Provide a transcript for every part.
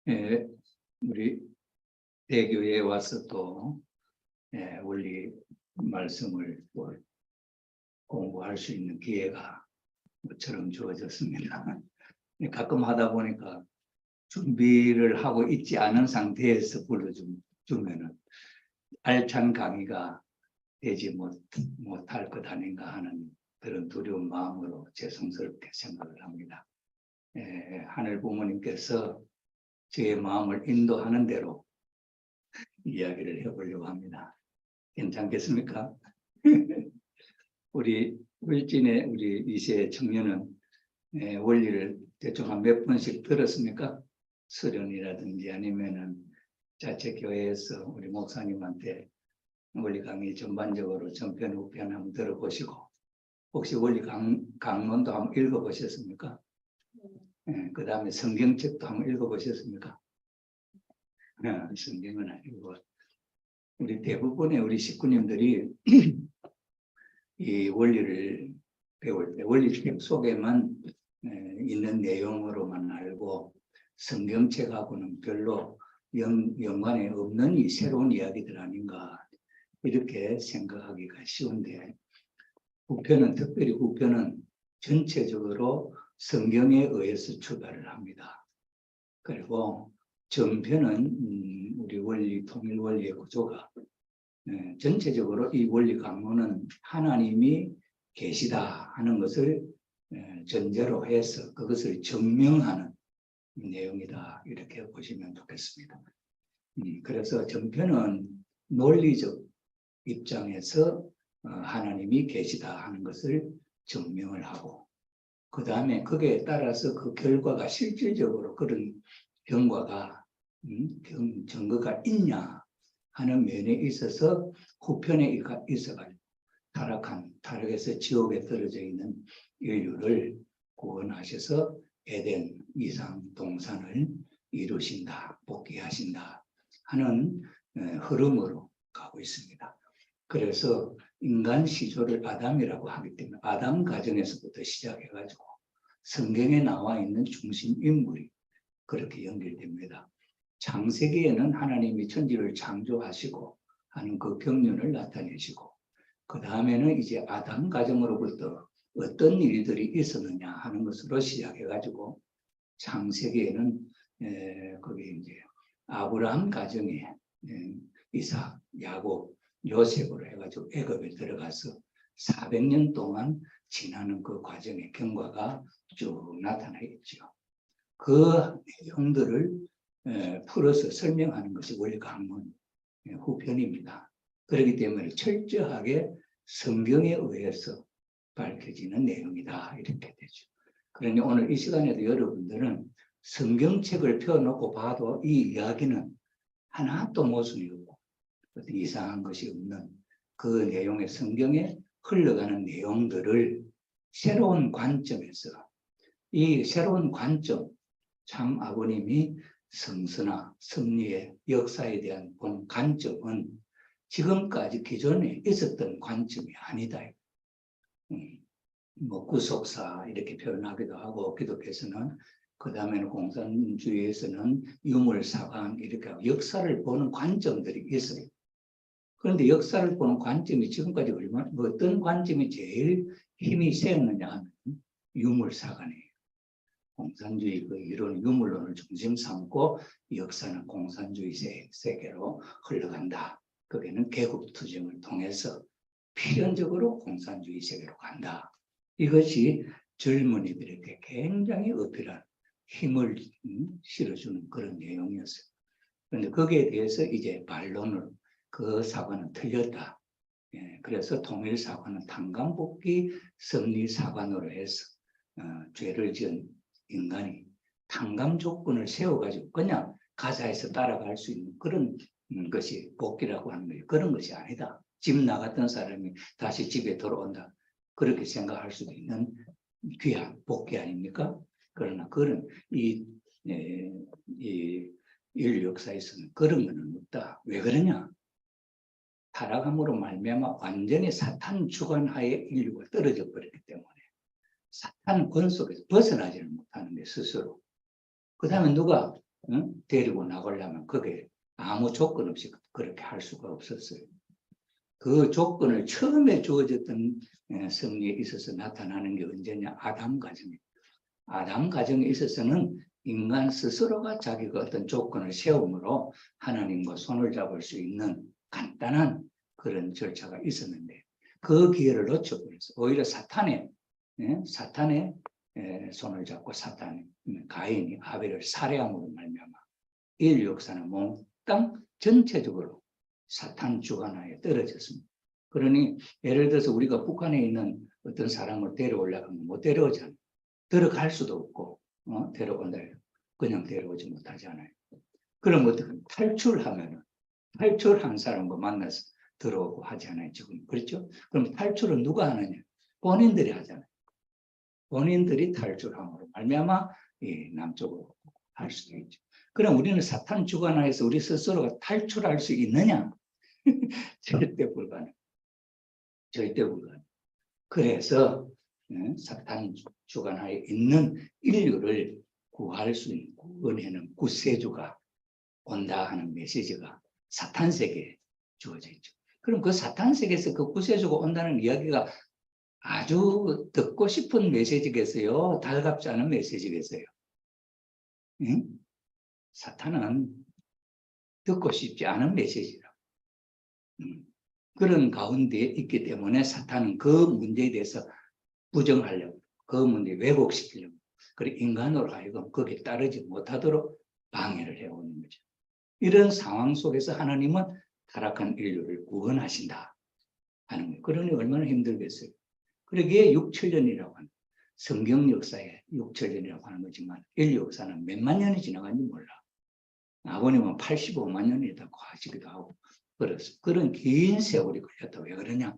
예, 우리 대교회에 와서 또 원리 말씀을 또 공부할 수 있는 기회가 모처럼 주어졌습니다. 가끔 하다 보니까 준비를 하고 있지 않은 상태에서 불러주면은 알찬 강의가 되지 못할 것 아닌가 하는 그런 두려운 마음으로 죄송스럽게 생각을 합니다. 하늘 부모님께서 제 마음을 인도하는 대로 이야기를 해보려고 합니다. 괜찮겠습니까? 우리 울진의 우리 이세 청년은 원리를 대충 한 몇 번씩 들었습니까? 수련이라든지 아니면은 자체 교회에서 우리 목사님한테 원리 강의 전반적으로 전편 후편 한번 들어보시고 혹시 원리 강론도 한번 읽어보셨습니까? 그 다음에 성경책도 한번 읽어보셨습니까? 성경은 아니고 우리 대부분의 우리 식구님들이 이 원리를 배울 때 원리책 속에만 있는 내용으로만 알고 성경책하고는 별로 연관이 없는 이 새로운 이야기들 아닌가 이렇게 생각하기가 쉬운데 특별히 후편은 전체적으로 성경에 의해서 출발을 합니다. 그리고 전편은 우리 원리 통일 원리의 구조가 전체적으로 이 원리 강론은 하나님이 계시다 하는 것을 전제로 해서 그것을 증명하는 내용이다 이렇게 보시면 좋겠습니다. 그래서 전편은 논리적 입장에서 하나님이 계시다 하는 것을 증명을 하고 그 다음에 거기에 따라서 그 결과가 실질적으로 그런 경과가 증거가 있냐 하는 면에 있어서 후편에 있어가지고 타락해서 지옥에 떨어져 있는 인류를 구원하셔서 에덴 이상 동산을 이루신다, 복귀하신다 하는 흐름으로 가고 있습니다. 그래서 인간 시조를 아담이라고 하기 때문에 아담 가정에서부터 시작해가지고 성경에 나와 있는 중심 인물이 그렇게 연결됩니다. 창세기에는 하나님이 천지를 창조하시고 하는 그 경륜을 나타내시고 그 다음에는 이제 아담 가정으로부터 어떤 일들이 있었느냐 하는 것으로 시작해가지고 창세기에는 거기 이제 아브라함 가정에 이삭, 야곱, 요셉으로 해가지고 애굽에 들어가서 400년 동안 지나는 그 과정의 경과가 쭉 나타나 있죠. 그 내용들을 풀어서 설명하는 것이 원리 강론 후편입니다. 그렇기 때문에 철저하게 성경에 의해서 밝혀지는 내용이다 이렇게 되죠. 그러니 오늘 이 시간에도 여러분들은 성경책을 펴놓고 봐도 이 이야기는 하나도 모순이 없고 어떤 이상한 것이 없는 그 내용의 성경에 흘러가는 내용들을 새로운 관점에서 이 새로운 관점 참 아버님이 성서나 섭리의 역사에 대한 본 관점은 지금까지 기존에 있었던 관점이 아니다. 구속사 이렇게 표현하기도 하고 기독교에서는 그 다음에는 공산주의에서는 유물사관 이렇게 하고 역사를 보는 관점들이 있어요. 그런데 역사를 보는 관점이 지금까지 어떤 관점이 제일 힘이 세었느냐 하면 유물사관이에요. 공산주의 그 이론 유물론을 중심 삼고 역사는 공산주의 세계로 흘러간다. 거기는 개국투쟁을 통해서 필연적으로 공산주의 세계로 간다. 이것이 젊은이들에게 굉장히 어필한 힘을 실어주는 그런 내용이었어요. 그런데 거기에 대해서 이제 반론을 그 사관은 틀렸다. 그래서 통일사관은 탄감복귀 섭리사관으로 해서 죄를 지은 인간이 탄감 조건을 세워가지고 그냥 가사에서 따라갈 수 있는 그런 것이 복귀라고 하는 거예요. 그런 것이 아니다. 집 나갔던 사람이 다시 집에 돌아온다. 그렇게 생각할 수도 있는 귀한 복귀 아닙니까? 그러나 그런 이 인류 역사에서는 그런 것은 없다. 왜 그러냐? 타락함으로 말미암아 완전히 사탄 주관하에 인류가 떨어져 버렸기 때문에 사탄 권 속에서 벗어나지를 못하는 데 스스로. 그 다음에 누가 데리고 나가려면 그게 아무 조건 없이 그렇게 할 수가 없었어요. 그 조건을 처음에 주어졌던 섭리에 있어서 나타나는 게 언제냐? 아담 가정이에요. 아담 가정에 있어서는 인간 스스로가 자기가 어떤 조건을 세움으로 하나님과 손을 잡을 수 있는 간단한 그런 절차가 있었는데 그 기회를 놓쳐버렸어요. 오히려 사탄의 손을 잡고 가인이 아벨을 살해함으로 말미암아 인류 역사는 몽땅 전체적으로 사탄 주관하에 떨어졌습니다. 그러니 예를 들어서 우리가 북한에 있는 어떤 사람을 데려오려고 하면 못 데려오잖아요. 들어갈 수도 없고 데려온다 해요. 그냥 데려오지 못하잖아요. 그럼 어떻게 탈출한 사람과 만나서 들어오고 하잖아요. 지금 그렇죠? 그럼 탈출은 누가 하느냐? 본인들이 하잖아요. 본인들이 탈출함으로 말미암아 남쪽으로 할 수도 있죠. 그럼 우리는 사탄 주관하에서 우리 스스로가 탈출할 수 있느냐? 절대 불가능. 절대 불가능. 그래서 사탄 주관하에 있는 인류를 구할 수 있는 구원해는 구세주가 온다 하는 메시지가 사탄 세계에 주어져 있죠. 그럼 그 사탄 세계에서 그 구세주가 온다는 이야기가 아주 듣고 싶은 메시지겠어요? 달갑지 않은 메시지겠어요? 응? 사탄은 듣고 싶지 않은 메시지라. 그런 가운데 있기 때문에 사탄은 그 문제에 대해서 부정하려고, 그 문제를 왜곡시키려고, 그리고 인간으로 하여금 거기에 따르지 못하도록 방해를 해오는 거죠. 이런 상황 속에서 하나님은 타락한 인류를 구원하신다 하는 거예요. 그러니 얼마나 힘들겠어요. 그러기에 6,000년이라고 하는 성경 역사에 6,000년이라고 하는 거지만 인류 역사는 몇만 년이 지나간지 몰라. 아버님은 85만 년이라고 하시기도 하고 그런 긴 세월이 걸렸다. 왜 그러냐?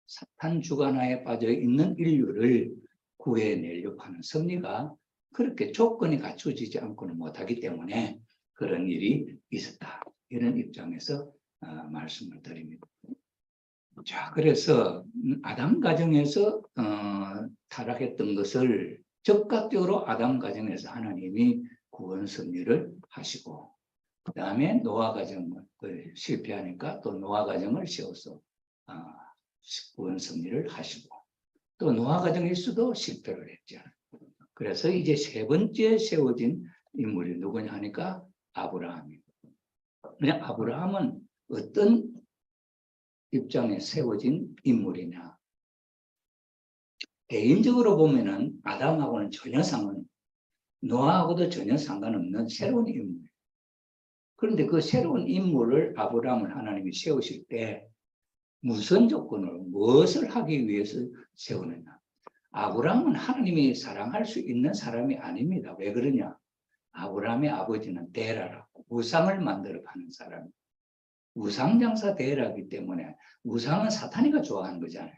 사탄 주관하에 빠져 있는 인류를 구해내려고 하는 섭리가 그렇게 조건이 갖춰지지 않고는 못하기 때문에 그런 일이 있었다. 이런 입장에서 말씀을 드립니다. 자, 그래서 아담 가정에서 타락했던 것을 즉각적으로 아담 가정에서 하나님이 구원 섭리를 하시고 그 다음에 노아 가정을 실패하니까 또 노아 가정을 세워서 구원 섭리를 하시고 또 노아 가정에서도 실패를 했잖아요. 그래서 이제 세 번째 세워진 인물이 누구냐 하니까 아브라함이고 그냥 아브라함은 어떤 입장에 세워진 인물이냐. 개인적으로 보면은 아담하고는 전혀 노아하고도 전혀 상관없는 새로운 인물. 그런데 그 새로운 인물을 아브라함을 하나님이 세우실 때 무슨 조건으로 무엇을 하기 위해서 세우느냐. 아브라함은 하나님이 사랑할 수 있는 사람이 아닙니다. 왜 그러냐. 아브라함의 아버지는 데라라고 우상을 만들어 가는 사람입니다. 우상장사 대라기 때문에 우상은 사탄이가 좋아하는 거잖아요.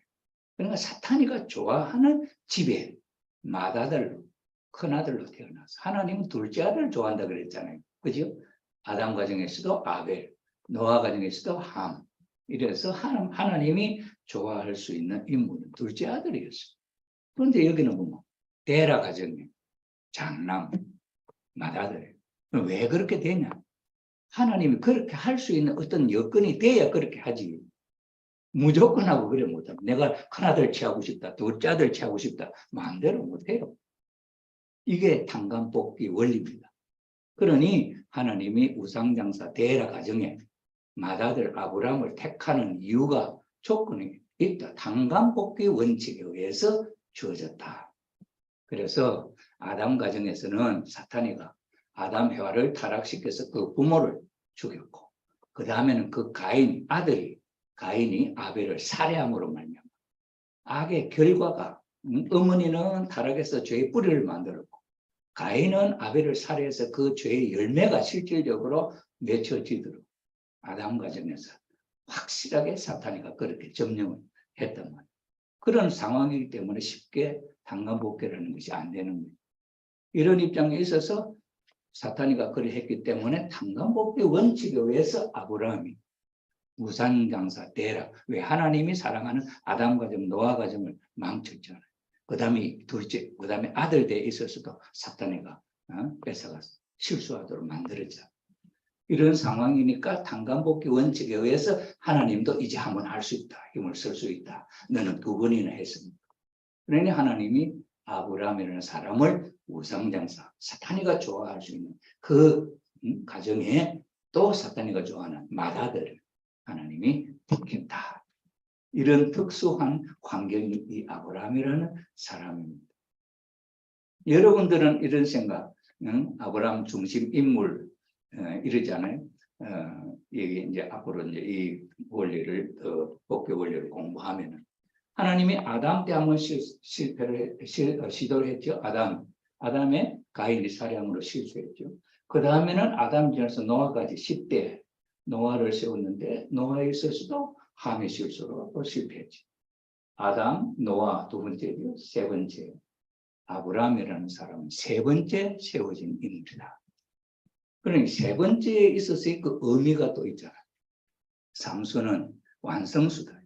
그러니까 사탄이가 좋아하는 집에 맏아들로 큰아들로 태어나서 하나님은 둘째 아들을 좋아한다 그랬잖아요. 그죠? 아담 가정에서도 아벨, 노아 가정에서도 함. 이래서 하나님이 좋아할 수 있는 인물은 둘째 아들이었어요. 그런데 여기는 보면 데라 가정에 장남, 맏아들. 왜 그렇게 되냐? 하나님이 그렇게 할 수 있는 어떤 여건이 돼야 그렇게 하지. 무조건 하고 그래 못하고 내가 큰아들 취하고 싶다, 둘째 아들 취하고 싶다. 마음대로 못해요. 이게 tan간뽑기 원리입니다. 그러니 하나님이 우상장사 데라 가정에 맏아들 아브라함을 택하는 이유가 조건이 있다. tan간뽑기 원칙에 의해서 주어졌다. 그래서 아담 가정에서는 사탄이가 아담 해와를 타락시켜서 그 부모를 죽였고 그 다음에는 그 아들이 가인이 아벨을 살해함으로 말미암아 악의 결과가 어머니는 타락해서 죄의 뿌리를 만들었고 가인은 아벨을 살해해서 그 죄의 열매가 실질적으로 맺혀지도록 아담 가정에서 확실하게 사탄이가 그렇게 점령을 했단 말이에요. 그런 상황이기 때문에 쉽게 tan간뽑기라는 것이 안 되는 거예요. 이런 입장에 있어서 사탄이가 그리 했기 때문에 tan간뽑기 원칙에 의해서 아브라함이 우상장사 데라, 왜 하나님이 사랑하는 아담 가정, 노아 가정을 망쳤잖아요. 그 다음에 둘째, 그 다음에 아들 대에 있어서도 사탄이가 뺏어갔어. 실수하도록 만들어져. 이런 상황이니까 탄감복귀 원칙에 의해서 하나님도 이제 한번 할 수 있다. 힘을 쓸 수 있다. 너는 2번이나 했습니다. 그러니 하나님이 아브라함이라는 사람을 우상장사, 사탄이가 좋아할 수 있는 그 가정에 또 사탄이가 좋아하는 맏아들을 하나님이 붙인다. 이런 특수한 환경이 이 아브라함이라는 사람입니다. 여러분들은 이런 생각, 아브라함 중심 인물 이러잖아요. 이게 이제 앞으로 이제 이 원리를 복귀 원리를 공부하면은 하나님이 아담 때 한번 시도를 했죠. 아담의 가인이 살해함으로 실수했죠. 그 다음에는 아담 지나서 노아까지 10대 노아를 세웠는데 노아에 있어서도 함의 실수로 또 실패했죠. 아담, 노아 2번째죠. 3번째 아브라함이라는 사람은 3번째 세워진 인물이다. 그러니까 3번째에 있어서의 그 의미가 또 있잖아요. 삼수는 완성수다.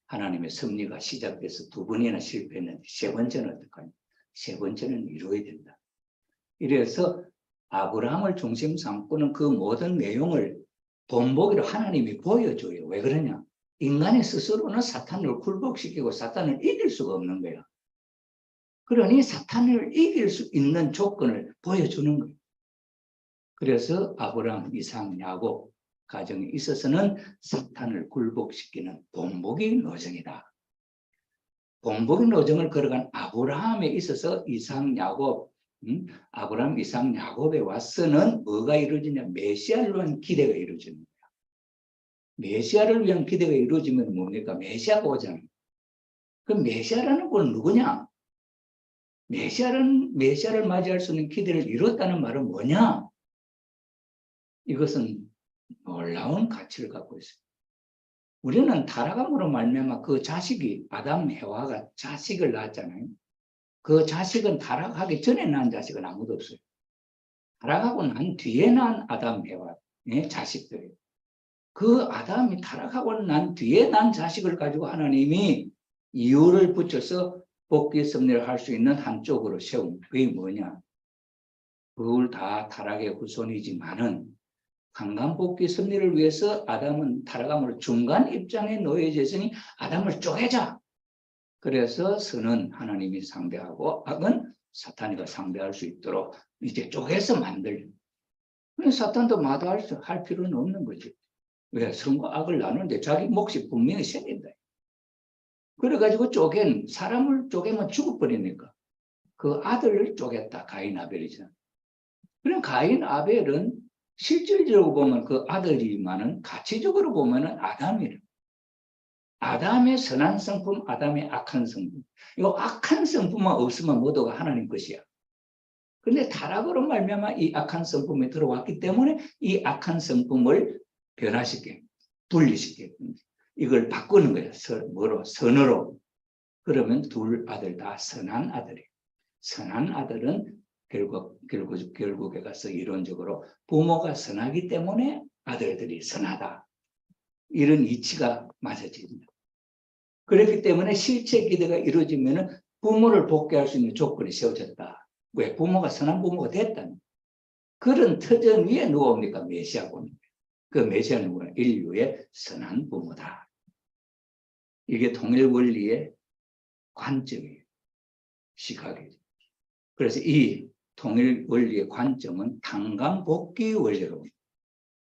하나님의 섭리가 시작돼서 2번이나 실패했는데 3번째는 어떡하냐? 3번째는 이루어야 된다. 이래서 아브라함을 중심 삼고는 그 모든 내용을 본보기로 하나님이 보여줘요. 왜 그러냐? 인간의 스스로는 사탄을 굴복시키고 사탄을 이길 수가 없는 거예요. 그러니 사탄을 이길 수 있는 조건을 보여주는 거예요. 그래서 아브라함, 이삭, 야곱 가정에 있어서는 사탄을 굴복시키는 본보기 노정이다. 본보기 노정을 걸어간 아브라함에 있어서 이삭, 야곱, 아브라함, 이삭, 야곱에 와서는 뭐가 이루어지냐? 메시아를 위한 기대가 이루어지는 거야. 메시아를 위한 기대가 이루어지면 뭡니까? 메시아가 오잖아요. 그럼 메시아라는 건 누구냐? 메시아를 맞이할 수 있는 기대를 이뤘다는 말은 뭐냐? 이것은 놀라운 가치를 갖고 있어요. 우리는 타락함으로 말미암아 그 자식이 아담 해와가 자식을 낳았잖아요. 그 자식은 타락하기 전에 낳은 자식은 아무도 없어요. 타락하고 난 뒤에 낳은 아담 해와의 자식들이에요. 그 아담이 타락하고 난 뒤에 낳은 자식을 가지고 하나님이 이유를 붙여서 복귀 섭리를 할 수 있는 한쪽으로 세운 그게 뭐냐? 그걸 다 타락의 후손이지만은 강간복귀 섭리를 위해서 아담은 타락함으로 중간 입장에 놓여져 있으니 아담을 쪼개자. 그래서 선은 하나님이 상대하고 악은 사탄이가 상대할 수 있도록 이제 쪼개서 만들려. 사탄도 마다할 필요는 없는 거지. 왜? 선과 악을 나누는데 자기 몫이 분명히 생긴다. 그래가지고 사람을 쪼개면 죽어버리니까 그 아들을 쪼갰다. 가인 아벨이잖아. 그럼 가인 아벨은 실질적으로 보면 그 아들이지만은 가치적으로 보면은 아담이래. 아담의 선한 성품, 아담의 악한 성품. 이거 악한 성품만 없으면 모두가 하나님 것이야. 그런데 타락으로 말미암아 이 악한 성품이 들어왔기 때문에 이 악한 성품을 변화시켜, 분리시켜. 이걸 바꾸는 거야. 선으로. 그러면 둘 아들 다 선한 아들이에요. 선한 아들은 결국에 가서 이론적으로 부모가 선하기 때문에 아들들이 선하다. 이런 이치가 맞아집니다. 그렇기 때문에 실체 기대가 이루어지면 부모를 복귀할 수 있는 조건이 세워졌다. 왜? 부모가 선한 부모가 됐다는 그런 터전 위에 누가 옵니까? 메시아가 옵니다. 그 메시아는 뭐야? 인류의 선한 부모다. 이게 통일 원리의 관점이에요. 시각이죠. 그래서 이 통일 원리의 관점은 탄감복귀 원리로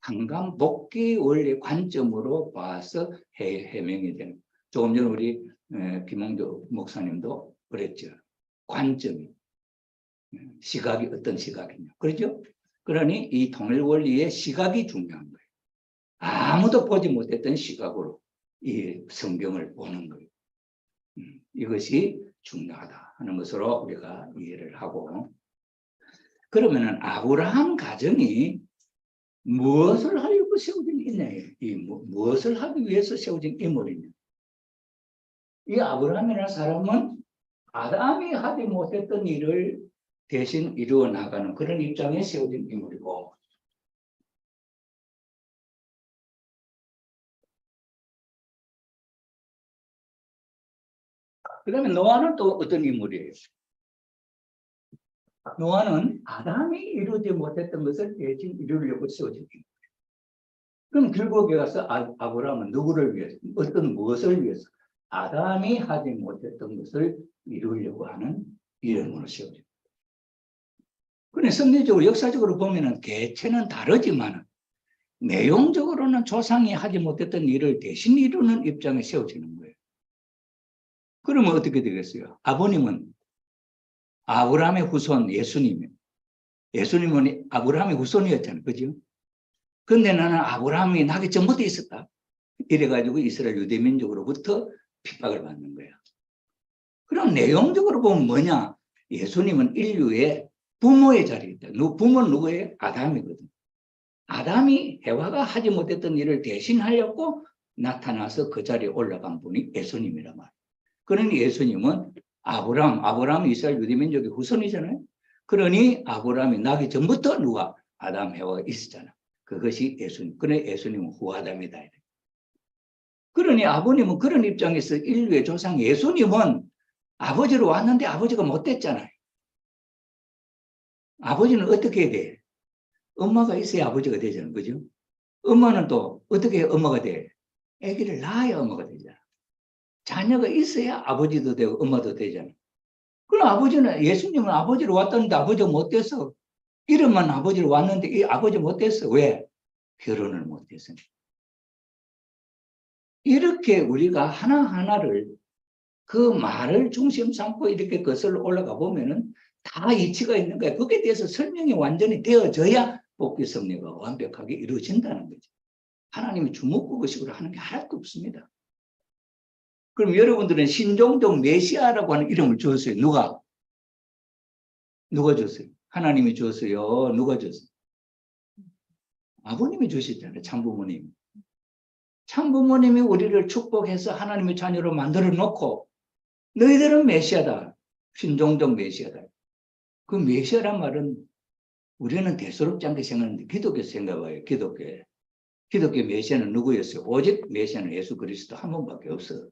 탄감복귀 원리의 관점으로 봐서 해명이 되는. 조금 전에 우리 김홍도 목사님도 그랬죠. 관점이 시각이 어떤 시각이냐. 그렇죠? 그러니 이 통일 원리의 시각이 중요한 거예요. 아무도 보지 못했던 시각으로 이 성경을 보는 거예요. 이것이 중요하다 하는 것으로 우리가 이해를 하고, 그러면은 아브라함 가정이 무엇을 하려고 세워진 인물이냐? 무엇을 하기 위해서 세워진 인물이냐? 이 아브라함이라는 사람은 아담이 하지 못했던 일을 대신 이루어 나가는 그런 입장에 세워진 인물이고, 그 다음에 노아는 또 어떤 인물이에요? 노아는 아담이 이루지 못했던 것을 대신 이루려고 세워진 거예요. 그럼 결국에 가서 아브라함은 누구를 위해서, 어떤 무엇을 위해서? 아담이 하지 못했던 것을 이루려고 하는 이름으로 세워진 거예요. 그런데 섭리적으로, 역사적으로 보면은 개체는 다르지만 내용적으로는 조상이 하지 못했던 일을 대신 이루는 입장에 세워지는 거예요. 그러면 어떻게 되겠어요? 아버님은 아브라함의 후손 예수님이에요. 예수님은 아브라함의 후손이었잖아요. 그죠? 근데 나는 아브라함이 나기 전부터 있었다. 이래가지고 이스라엘 유대민족으로부터 핍박을 받는 거야. 그럼 내용적으로 보면 뭐냐? 예수님은 인류의 부모의 자리에 있다. 부모는 누구예요? 아담이거든. 아담이 해와가 하지 못했던 일을 대신하려고 나타나서 그 자리에 올라간 분이 예수님이란 말이에요. 그러니 예수님은 아브라함이 이스라엘 유대민족의 후손이잖아요. 그러니 아브라함이 나기 전부터 누가? 아담, 해와가 있었잖아. 그것이 예수님. 그래 예수님은 후아담이다. 그러니 아버님은 그런 입장에서 인류의 조상 예수님은 아버지로 왔는데 아버지가 못됐잖아요. 아버지는 어떻게 돼? 엄마가 있어야 아버지가 되잖아요. 그죠? 엄마는 또 어떻게 엄마가 돼? 아기를 낳아야 엄마가 되잖아. 자녀가 있어야 아버지도 되고 엄마도 되잖아. 그럼 아버지는, 예수님은 아버지로 왔다는데 아버지가 못돼서, 이름만 아버지로 왔는데 이 아버지 못됐어. 왜? 결혼을 못해서. 이렇게 우리가 하나하나를 그 말을 중심 삼고 이렇게 거슬러 올라가 보면은 다 이치가 있는 거야. 거기에 대해서 설명이 완전히 되어져야 복귀 섭리가 완벽하게 이루어진다는 거죠. 하나님이 주먹구구식으로 하는 게 하나도 없습니다. 그럼 여러분들은 신종종 메시아라고 하는 이름을 주었어요. 누가 줬어요? 하나님이 줬어요. 누가 줬어요? 아버님이 주셨잖아요. 참부모님. 참부모님이 우리를 축복해서 하나님의 자녀로 만들어 놓고 너희들은 메시아다. 신종종 메시아다. 그 메시아란 말은 우리는 대수롭지 않게 생각하는데 기독교 생각해봐요. 기독교 메시아는 누구였어요? 오직 메시아는 예수 그리스도 한 분밖에 없어.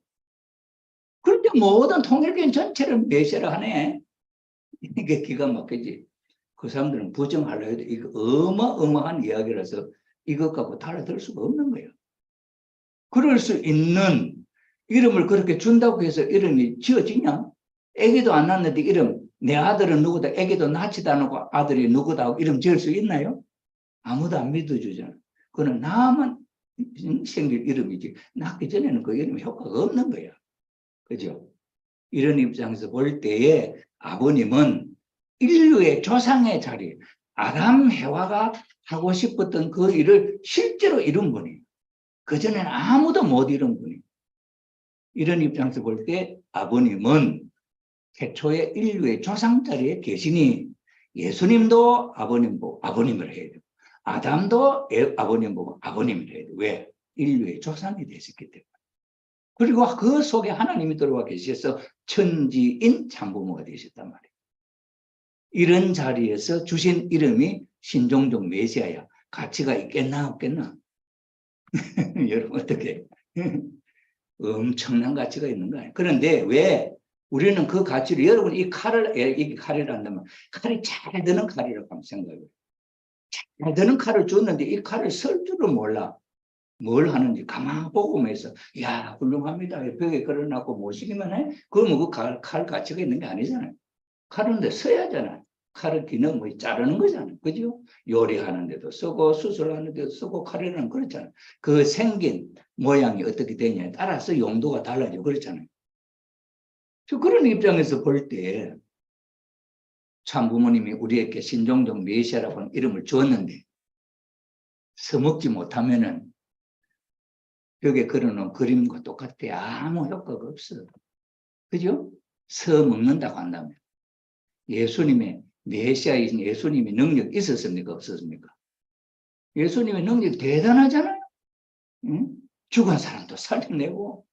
그런데 모든 통일교회 전체를 메시아라 하네. 이게 기가 막히지. 그 사람들은 부정하려 해도 이거 어마어마한 이야기라서 이것 갖고 달라들 수가 없는 거예요. 그럴 수 있는 이름을 그렇게 준다고 해서 이름이 지어지냐? 애기도 안 낳았는데 이름, 내 아들은 누구다, 애기도 낳지도 않고 아들이 누구다 하고 이름 지을 수 있나요? 아무도 안 믿어주잖아. 그건 나만 생길 이름이지. 낳기 전에는 그 이름이 효과가 없는 거야. 그죠? 이런 입장에서 볼 때에 아버님은 인류의 조상의 자리, 아담, 해와가 하고 싶었던 그 일을 실제로 이룬 분이에요. 그전에는 아무도 못 이룬 분이에요. 이런 입장에서 볼 때 아버님은 최초의 인류의 조상 자리에 계시니 예수님도 아버님 보고 아버님을 해야 되고 아담도 아버님 보고 아버님을 해야 돼요. 왜? 인류의 조상이 되셨기 때문에. 그리고 그 속에 하나님이 들어와 계셔서 천지인 참부모가 되셨단 말이에요. 이런 자리에서 주신 이름이 신종종 메시아야. 가치가 있겠나 없겠나? 여러분 어떻게? 엄청난 가치가 있는 거예요. 그런데 왜 우리는 그 가치를, 여러분 이 칼이란다면 칼이 잘 드는 칼이라고 하면 생각해요. 잘 드는 칼을 줬는데 이 칼을 쓸 줄을 몰라. 뭘 하는지 가만 보고만 해서 야 훌륭합니다. 벽에 걸어놨고 모시기만 해? 그러면 그 칼 가치가 있는 게 아니잖아요. 칼은 써야 하잖아요. 칼을 기능 뭐 자르는 거잖아요. 그죠? 요리하는 데도 쓰고 수술하는 데도 쓰고 칼이라는 그렇잖아요. 그 생긴 모양이 어떻게 되냐에 따라서 용도가 달라지고 그렇잖아요. 그런 입장에서 볼 때 참 부모님이 우리에게 신종종 메시아라고 하는 이름을 주었는데 써먹지 못하면은 벽에 그려놓은 그림과 똑같아. 아무 효과가 없어. 그죠? 써먹는다고 한다면 예수님의 메시아이신 예수님의 능력이 있었습니까? 없었습니까? 예수님의 능력이 대단하잖아요. 응? 죽은 사람도 살려내고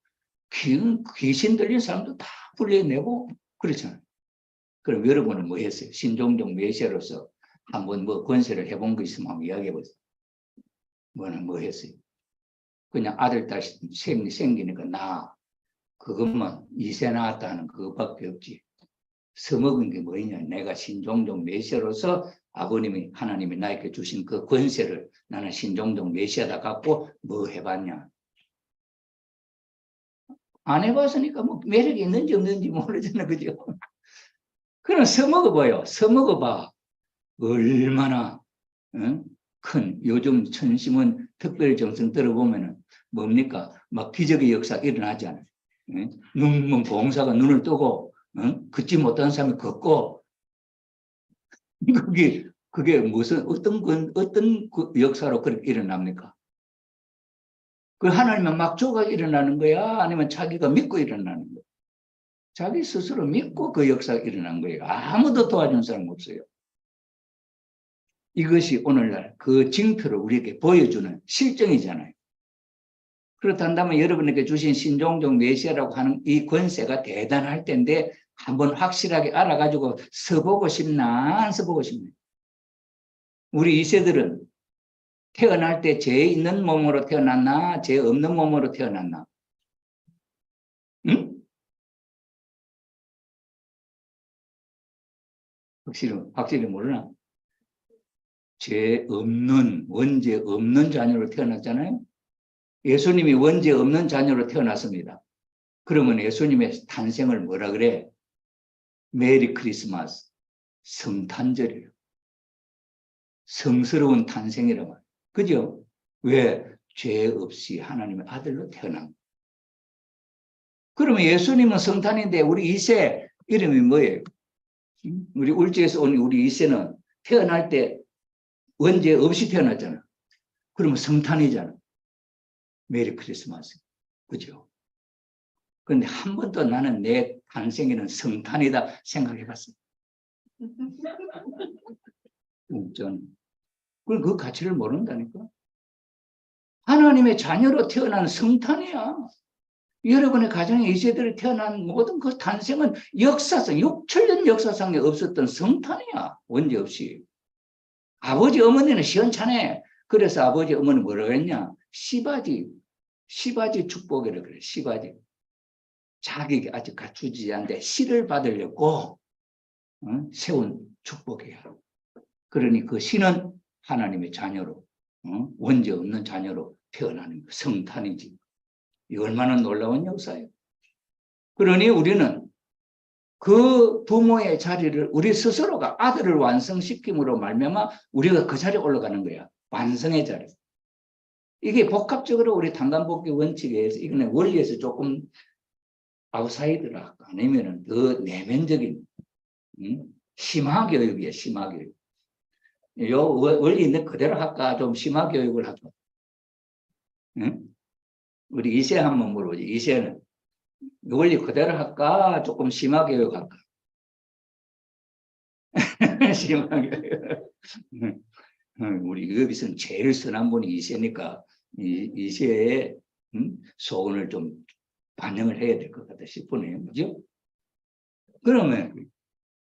귀신 들린 사람도 다 불려내고 그렇잖아요. 그럼 여러분은 뭐 했어요? 신종종 메시아로서 한번 뭐 권세를 해본 거 있으면 한번 이야기해보세요. 뭐 했어요? 그냥 아들, 딸 생기니까 그것만 이세 나왔다는 그것밖에 없지. 써먹은 게 뭐냐? 내가 신종종 메시아로서 아버님이 하나님이 나에게 주신 그 권세를 나는 신종종 메시아다 갖고 뭐 해봤냐? 안 해봤으니까 뭐 매력이 있는지 없는지 모르잖아, 그죠? 그럼 써먹어봐요. 써먹어봐. 얼마나 큰 요즘 천심은 특별정성 들어보면은 뭡니까? 막 기적의 역사 일어나지 않아요. 눈먼 봉사가 눈을 뜨고 걷지 못하는 사람이 걷고 그게 무슨 어떤 역사로 그렇게 일어납니까? 그 하나님은 막 쪼가 일어나는 거야? 아니면 자기가 믿고 일어나는 거야? 자기 스스로 믿고 그 역사가 일어난 거예요. 아무도 도와준 사람 없어요. 이것이 오늘날 그 징표를 우리에게 보여주는 실정이잖아요. 그렇다면 여러분에게 주신 신종종 메시아라고 하는 이 권세가 대단할 텐데 한번 확실하게 알아가지고 써보고 싶나 안 써보고 싶나? 우리 2세들은 태어날 때 죄 있는 몸으로 태어났나 죄 없는 몸으로 태어났나? 응? 확실히 모르나? 죄 없는 원죄 없는 자녀로 태어났잖아요. 예수님이 원죄 없는 자녀로 태어났습니다. 그러면 예수님의 탄생을 뭐라 그래? 메리 크리스마스, 성탄절이에요. 성스러운 탄생이라고 말이에요. 그죠? 왜? 죄 없이 하나님의 아들로 태어난. 그러면 예수님은 성탄인데 우리 2세 이름이 뭐예요? 우리 울주에서 온 우리 2세는 태어날 때 원죄 없이 태어났잖아. 그러면 성탄이잖아. 메리 크리스마스. 그죠? 그런데 한 번도 나는 내 탄생에는 성탄이다 생각해봤어. 저는. 그럼 그 가치를 모른다니까. 하나님의 자녀로 태어난 성탄이야. 여러분의 가정에 이세들이 태어난 모든 그 탄생은 역사상, 6천년 역사상에 없었던 성탄이야. 원죄 없이. 아버지 어머니는 시원찮네. 그래서 아버지 어머니 뭐라고 했냐? 시바지 축복이라고 그래. 시바지. 자기가 아직 갖추지 않는데 씨를 받으려고 세운 축복이야. 그러니 그 씨는 하나님의 자녀로 원죄 없는 자녀로 태어나는 성탄이지. 이 얼마나 놀라운 역사예요. 그러니 우리는 그 부모의 자리를 우리 스스로가 아들을 완성시킴으로 말미암아 우리가 그 자리에 올라가는 거야. 완성의 자리. 이게 복합적으로 우리 단간복귀 원칙에 의해서 이거는 원리에서 조금 아웃사이드라 아니면은 더 내면적인 심화교육이에요. 심화교육. 요 원리 있는 그대로 할까? 좀 심화교육을 할까? 응? 우리 2세 한번 물어보지. 2세는 원리 그대로 할까? 조금 심화교육 할까? 심화교육. 우리 여기서는 제일 선한 분이 2세니까 2세의 소원을 좀 반영을 해야 될 것 같다 싶으네요. 그죠?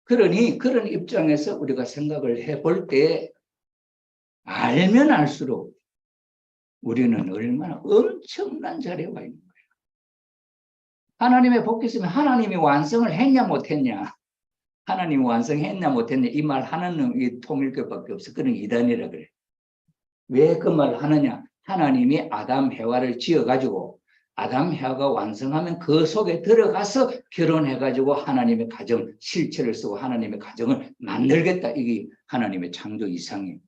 그러니 그런 입장에서 우리가 생각을 해볼 때 알면 알수록 우리는 얼마나 엄청난 자리에 와 있는 거예요. 하나님의 복이 있으면 하나님이 완성을 했냐 못했냐, 하나님이 완성했냐 못했냐 이 말 하나는 이 통일교밖에 없어. 그런 이단이라 그래. 왜 그 말을 하느냐? 하나님이 아담 해와를 지어가지고 아담 해와가 완성하면 그 속에 들어가서 결혼해가지고 하나님의 가정 실체를 쓰고 하나님의 가정을 만들겠다. 이게 하나님의 창조 이상이에요.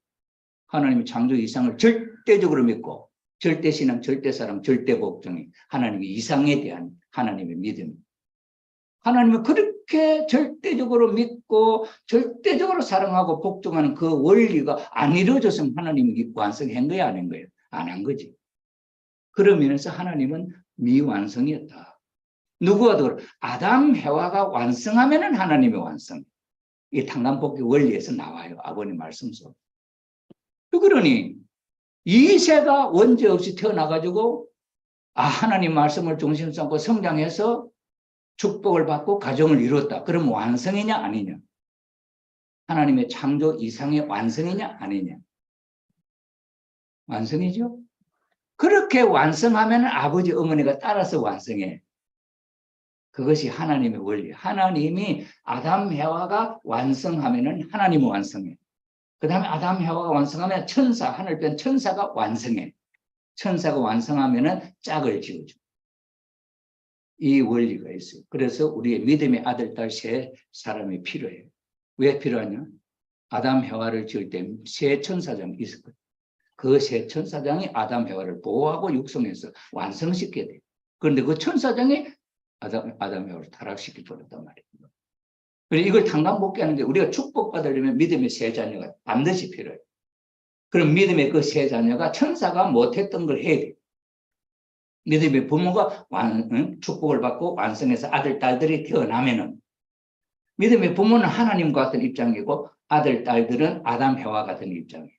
하나님의 창조 이상을 절대적으로 믿고 절대신앙, 절대사랑, 절대복종이 하나님의 이상에 대한 하나님의 믿음. 하나님을 그렇게 절대적으로 믿고 절대적으로 사랑하고 복종하는 그 원리가 안 이루어졌으면 하나님이 완성한 거야, 안 한 거예요? 안 한 거지. 그런 면에서 하나님은 미완성이었다. 누구와 더 아담 해와가 완성하면은 하나님의 완성. 이 탄간복귀 원리에서 나와요. 아버님 말씀 속. 그러니 이세가 원죄 없이 태어나가지고 하나님 말씀을 중심 삼고 성장해서 축복을 받고 가정을 이뤘다. 그럼 완성이냐 아니냐? 하나님의 창조 이상의 완성이냐 아니냐? 완성이죠. 그렇게 완성하면 아버지 어머니가 따라서 완성해. 그것이 하나님의 원리. 하나님이 아담 해와가 완성하면은 하나님은 완성해. 그 다음에 아담 해와가 완성하면 천사, 하늘 편 천사가 완성해. 천사가 완성하면은 짝을 지어줘. 이 원리가 있어요. 그래서 우리의 믿음의 아들, 딸, 세 사람이 필요해요. 왜 필요하냐? 아담 해와를 지을 때 세 천사장이 있었거든요. 그 세 천사장이 아담 해와를 보호하고 육성해서 완성시켜야 돼요. 그런데 그 천사장이 아담 해와를 타락시켜 버렸단 말이에요. 그래서 이걸 탕감복귀하는 게 우리가 축복받으려면 믿음의 세 자녀가 반드시 필요해요. 그럼 믿음의 그 세 자녀가 천사가 못했던 걸 해야 돼요. 믿음의 부모가 축복을 받고 완성해서 아들, 딸들이 태어나면은 믿음의 부모는 하나님과 같은 입장이고 아들, 딸들은 아담, 해와 같은 입장이에요.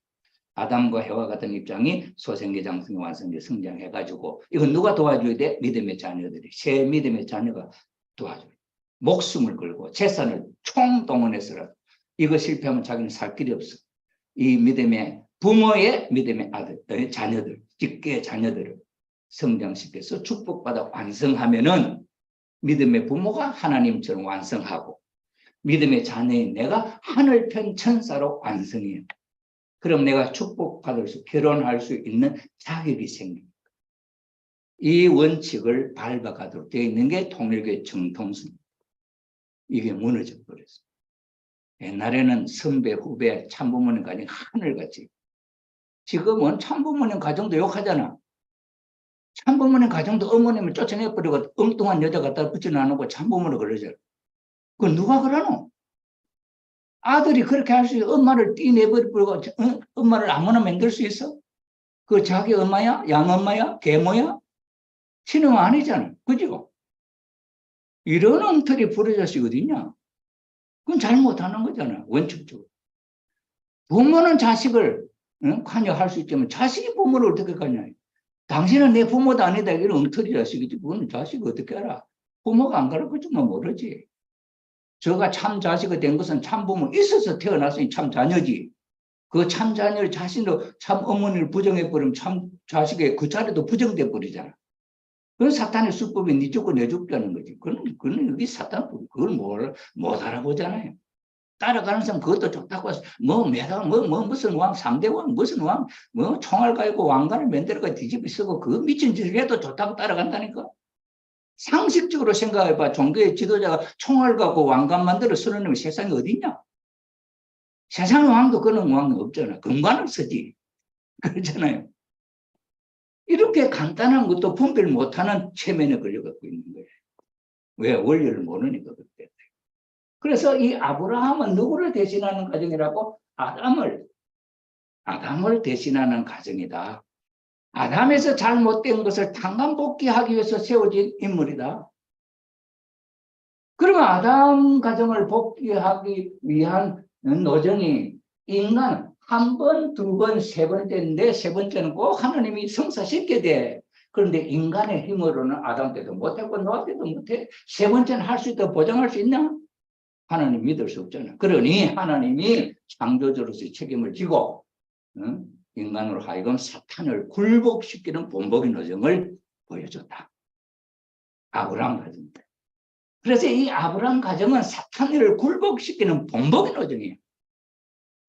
아담과 해와 같은 입장이 소생계, 장성계, 완성계, 성장해가지고 이건 누가 도와줘야 돼? 믿음의 자녀들이. 새 믿음의 자녀가 도와줘요. 목숨을 걸고 재산을 총동원해서라도 이거 실패하면 자기는 살 길이 없어. 이 믿음의 부모의 믿음의 아들, 자녀들, 직계 자녀들을 성장시켜서 축복받아 완성하면은 믿음의 부모가 하나님처럼 완성하고 믿음의 자녀인 내가 하늘편 천사로 완성해요. 그럼 내가 축복받을 수, 결혼할 수 있는 자격이 생깁니다. 이 원칙을 밟아가도록 되어 있는 게 통일교의 정통성입니다. 이게 무너져 버렸어요. 옛날에는 선배, 후배, 참부모님 가정 하늘같이. 지금은 참부모님 가정도 욕하잖아. 참부모님 가정도 어머님을 쫓아내버리고 엉뚱한 여자 갖다 붙여 놔놓고 참부모를 그러잖아. 그건 누가 그러노? 아들이 그렇게 할 수 있어? 엄마를 띠내버리고 엄마를 아무나 만들 수 있어? 그 자기 엄마야? 양엄마야? 계모야? 신흥 아니잖아. 그죠? 이런 엉터리 부르자식 어딨냐? 그건 잘못하는 거잖아. 원칙적으로. 부모는 자식을 관여할 수 있지만 자식이 부모를 어떻게 관여해? 당신은 내 부모도 아니다. 이런 엉터리 자식이지. 그건 자식이 어떻게 알아? 부모가 안 가르쳐주면 모르지. 저가 참 자식이 된 것은 참 부모 있어서 태어났으니 참 자녀지. 그 참 자녀를 자신도 참 어머니를 부정해버리면 참 자식의 그 자리도 부정돼 버리잖아. 그건 사탄의 수법이 네 죽고 내 죽자는 거지. 그건 여기 사탄, 그걸 못 알아보잖아요. 따라가는 사람 그것도 좋다고 해서 무슨 왕, 3대 왕, 무슨 왕, 총알 갈고 왕관을 만들어가 뒤집어 쓰고 그 미친 짓을 해도 좋다고 따라간다니까. 상식적으로 생각해봐. 종교의 지도자가 총알 갖고 왕관 만들어 쓰는 놈이 세상에 어디 있냐? 세상 왕도 그런 왕은 없잖아. 금관을 쓰지. 그렇잖아요. 이렇게 간단한 것도 분별 못하는 체면에 걸려갖고 있는 거예요. 왜? 원리를 모르니까 그때. 그래서 이 아브라함은 누구를 대신하는 가정이라고? 아담을 대신하는 가정이다. 아담에서 잘못된 것을 탕감복귀하기 위해서 세워진 인물이다. 그러면 아담 가정을 복귀하기 위한 노정이 인간 한 번, 두 번, 세 번째인데 세 번째는 꼭 하나님이 성사시켜야 돼. 그런데 인간의 힘으로는 아담 때도 못했고 노아 때도 못해. 세 번째는 할 수 있다고 보장할 수 있나? 하나님 믿을 수 없잖아. 그러니 하나님이 창조주로서의 책임을 지고 인간으로 하여금 사탄을 굴복시키는 본보기 노정을 보여줬다. 아브라함 가정입니다. 그래서 이 아브라함 가정은 사탄을 굴복시키는 본보기 노정이에요.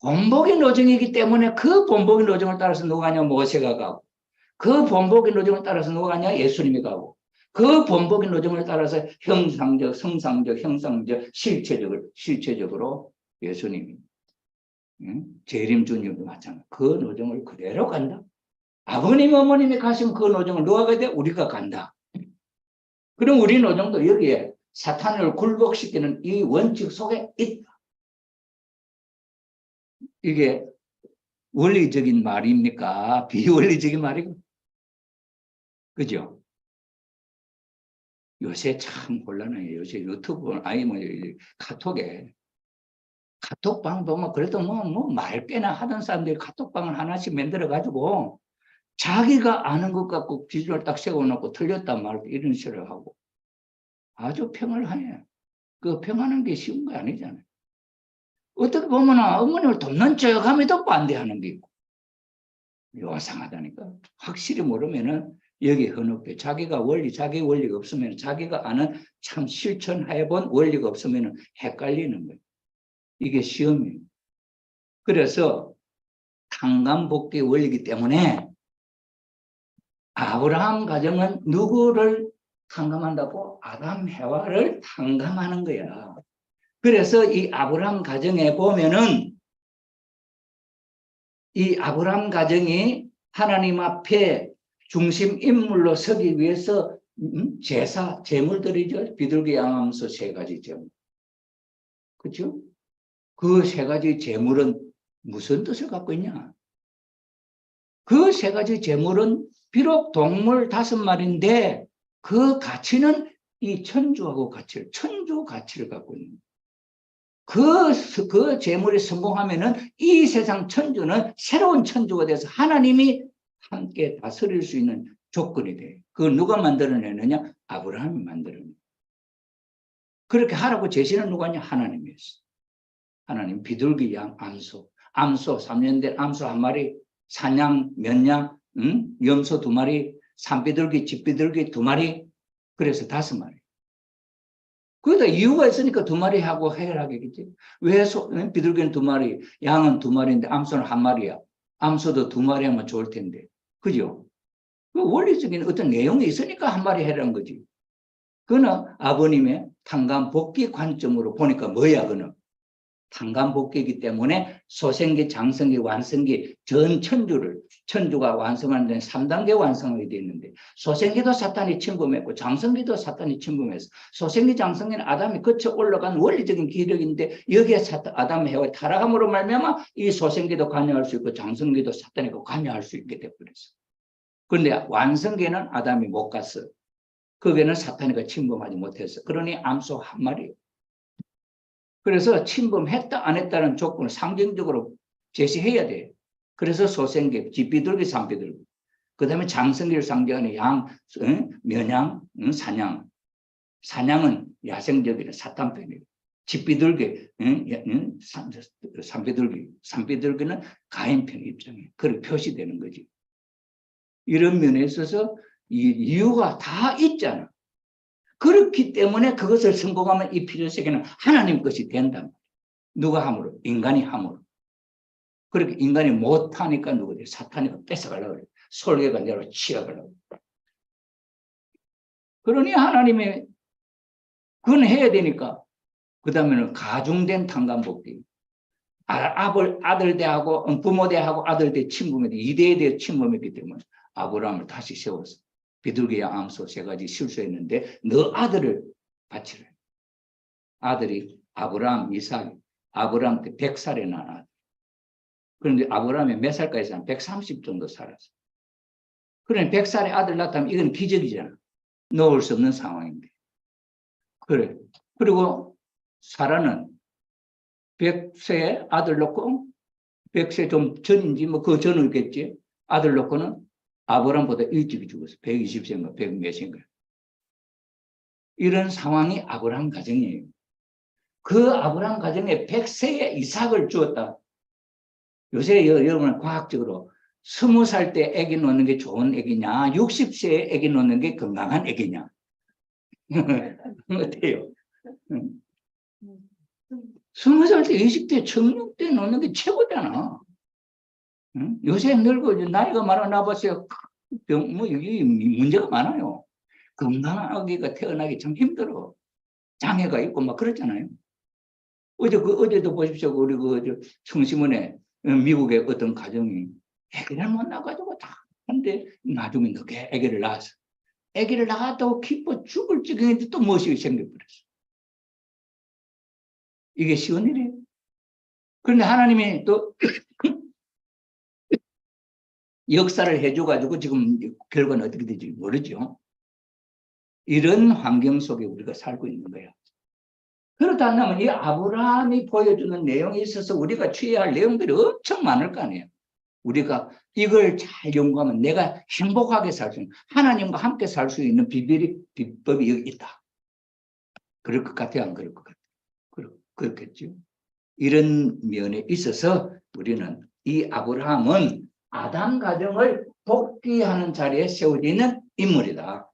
본보기 노정이기 때문에 그 본보기 노정을 따라서 누가 가냐? 모세가 가고, 그 본보기 노정을 따라서 누가 가냐? 예수님이 가고, 그 본보기 노정을 따라서 형상적, 성상적, 형상적, 실체적으로 예수님이, 재림 주님도 마찬가지. 그 노정을 그대로 간다. 아버님, 어머님이 가시면 그 노정을 누가 가야 돼? 우리가 간다. 그럼 우리 노정도 여기에 사탄을 굴복시키는 이 원칙 속에 있다. 이게 원리적인 말입니까? 비원리적인 말이고. 그죠? 요새 참 곤란해요. 요새 유튜브, 카톡에. 카톡방 보면 그래도 말꽤나 하던 사람들이 카톡방을 하나씩 만들어가지고 자기가 아는 것 갖고 기준을 딱 세워놓고 틀렸단 말도 이런 식으로 하고. 아주 평을 하네. 그 평하는 게 쉬운 거 아니잖아요. 어떻게 보면 어머님을 돕는 척함에도 반대하는 게 있고. 요상하다니까. 확실히 모르면은 여기 현혹돼. 자기 원리가 없으면 자기가 아는 참 실천해본 원리가 없으면 헷갈리는 거예요. 이게 시험이에요. 그래서 탕감복귀 원리이기 때문에 아브라함 가정은 누구를 탕감한다고? 아담 해와를 탕감하는 거야. 그래서 이 아브라함 가정에 보면은 이 아브라함 가정이 하나님 앞에 중심 인물로 서기 위해서 제사, 제물들이죠. 비둘기 양암소 3가지 제물. 그렇죠? 그 3가지 제물은 무슨 뜻을 갖고 있냐? 그 3가지 제물은 비록 동물 5마리인데 그 가치는 이 천주 가치를 갖고 있는 거예요. 그 제물이 성공하면은 이 세상 천주는 새로운 천주가 돼서 하나님이 함께 다스릴 수 있는 조건이 돼요. 그걸 누가 만들어내느냐? 아브라함이 만들어내요. 그렇게 하라고 제시는 누가 하냐? 하나님이었어. 하나님 비둘기 양 암소 3년 된 암소 1마리, 사냥 몇냥, 염소 2마리, 산비둘기, 집비둘기 2마리, 그래서 5마리. 거기다 이유가 있으니까 2마리 하고 해결하겠지. 왜 비둘기는 2마리, 양은 2마리인데 암소는 1마리야. 암소도 2마리 하면 좋을 텐데. 그죠? 그 원리적인 어떤 내용이 있으니까 1마리 해라는 거지. 그는 아버님의 탕감복귀 관점으로 보니까 뭐야, 그는? 탕감복귀이기 때문에 소생기, 장성기, 완성기 전 천주가 완성하는 데는 3단계 완성하게 되어 있는데 소생기도 사탄이 침범했고 장성기도 사탄이 침범했어. 소생기, 장성기는 아담이 거쳐 올라간 원리적인 기력인데 여기에 아담 해와 타락함으로 말미암아 이 소생기도 관여할 수 있고 장성기도 사탄이 관여할 수 있게 되어버렸어. 그런데 완성기는 아담이 못 갔어. 거기에는 사탄이가 침범하지 못했어. 그러니 암소 1마리. 그래서 침범했다 안 했다는 조건을 상징적으로 제시해야 돼요. 그래서 소생계, 집비둘기, 산비둘기. 그 다음에 장성기를 상징하는 양, 면양, 사냥. 사냥은 야생적인 사탄편이고 집비둘기, 산비둘기는 가인편 입장이에요. 그렇게 표시되는 거지. 이런 면에 있어서 이 이유가 다 있잖아. 그렇기 때문에 그것을 성공하면 이 필요세계는 하나님 것이 된단 말이에요. 누가 함으로? 인간이 함으로. 그렇게 인간이 못하니까 누구들? 사탄이가 뺏어가려고 그래요. 솔개가 내로 치어가려고. 그러니 하나님이 그건 해야 되니까 그 다음에는 가중된 탕감복귀. 아들 대하고 부모 대하고 아들 대 침범에 대해 2대에 대해 침범했기 때문에 아브라함을 다시 세웠어. 비둘기야 암소 3가지 실수했는데 너 아들을 바치래. 아들이 아브라함, 이삭, 아브라함 때 100살에 난 아들. 그런데 아브라함이 몇 살까지 살았어? 130 정도 살았어. 그러니 100살에 아들 낳았다면 이건 기적이잖아. 놓을 수 없는 상황인데. 그래. 그리고 사라는 100세에 아들 놓고 100세 좀 전인지 뭐 그 전이겠지. 아들 놓고는 아브라함보다 일찍 죽었어. 120세인가 100 몇인가. 이런 상황이 아브라함 가정이에요. 그 아브라함 가정에 100세에 이삭을 주었다. 요새 여러분은 과학적으로 20살 때 아기 놓는 게 좋은 아기냐, 60세에 아기 놓는 게 건강한 아기냐. 어때요? 20살 때, 20대, 청년 때 놓는 게 최고잖아. 요새 늙어, 나이가 많아 나봤어요. 뭐, 여기 문제가 많아요. 건강한 아기가 태어나기 참 힘들어. 장애가 있고 막 그렇잖아요. 어제도 보십시오. 우리 청심원에 미국의 어떤 가정이 아기를 못 낳아가지고 다 한데 나중에 늦게 아기를 낳았어. 아기를 낳았다고 기뻐 죽을 지경인데 또 무엇이 생겨버렸어. 이게 쉬운 일이에요. 그런데 하나님이 또 역사를 해줘가지고 지금 결과는 어떻게 될지 모르죠. 이런 환경 속에 우리가 살고 있는 거예요. 그렇다 한다면 이 아브라함이 보여주는 내용에 있어서 우리가 취해야 할 내용들이 엄청 많을 거 아니에요. 우리가 이걸 잘 연구하면 내가 행복하게 살 수 있는, 하나님과 함께 살 수 있는 비법이 여기 있다. 그럴 것 같아요? 안 그럴 것 같아요? 그렇겠죠. 이런 면에 있어서 우리는 이 아브라함은 아담 가정을 복귀하는 자리에 세워지는 인물이다.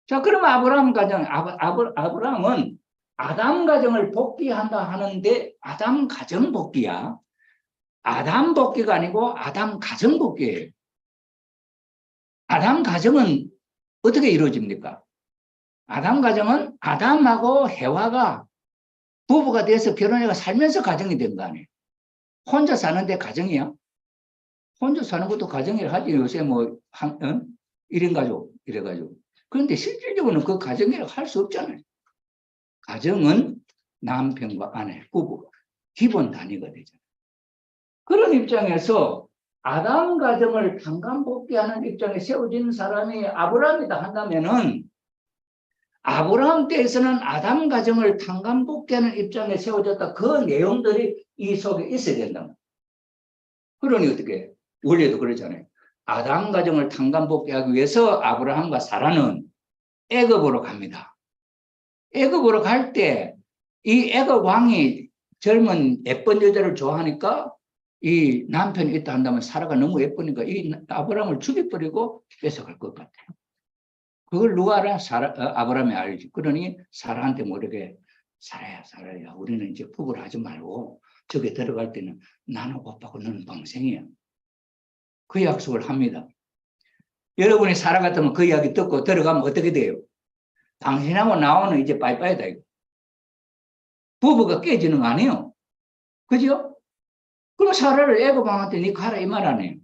자, 그럼 아브라함 가정, 아브라함은 아담 가정을 복귀한다 하는데 아담 가정 복귀야. 아담 복귀가 아니고 아담 가정 복귀예요. 아담 가정은 어떻게 이루어집니까? 아담 가정은 아담하고 해와가 부부가 돼서 결혼해가 살면서 가정이 된 거 아니에요. 혼자 사는데 가정이야? 혼자 사는 것도 가정이라 하지. 요새 뭐, 1인 가족, 이래가지고. 그런데 실질적으로는 그 가정이라고 할 수 없잖아요. 가정은 남편과 아내, 부부가 기본 단위가 되잖아요. 그런 입장에서 아담 가정을 tan감복귀하는 입장에 세워진 사람이 아브라함이다 한다면은 아브라함 때에서는 아담 가정을 tan감복귀하는 입장에 세워졌다. 그 내용들이 이 속에 있어야 된다. 그러니 어떻게? 원래도 그러잖아요. 아담 가정을 tan감복귀하기 위해서 아브라함과 사라는 애굽으로 갑니다. 애굽으로 갈 때 이 애굽 왕이 젊은 예쁜 여자를 좋아하니까 이 남편이 있다 한다면 사라가 너무 예쁘니까 이 아브라함을 죽여버리고 뺏어갈 것 같아요. 그걸 누가 알아? 아브라함이 알지. 그러니 사라한테 모르게 사라야 우리는 이제 부부를 하지 말고 저기 들어갈 때는 나는 오빠고 너는 동생이야. 그 약속을 합니다. 여러분이 사라 같으면 그 이야기 듣고 들어가면 어떻게 돼요? 당신하고 나오는 이제 빠이빠이다 이거. 부부가 깨지는 거 아니에요. 그죠? 그럼 사라를 애굽 왕한테 니 가라 이 말 아니에요.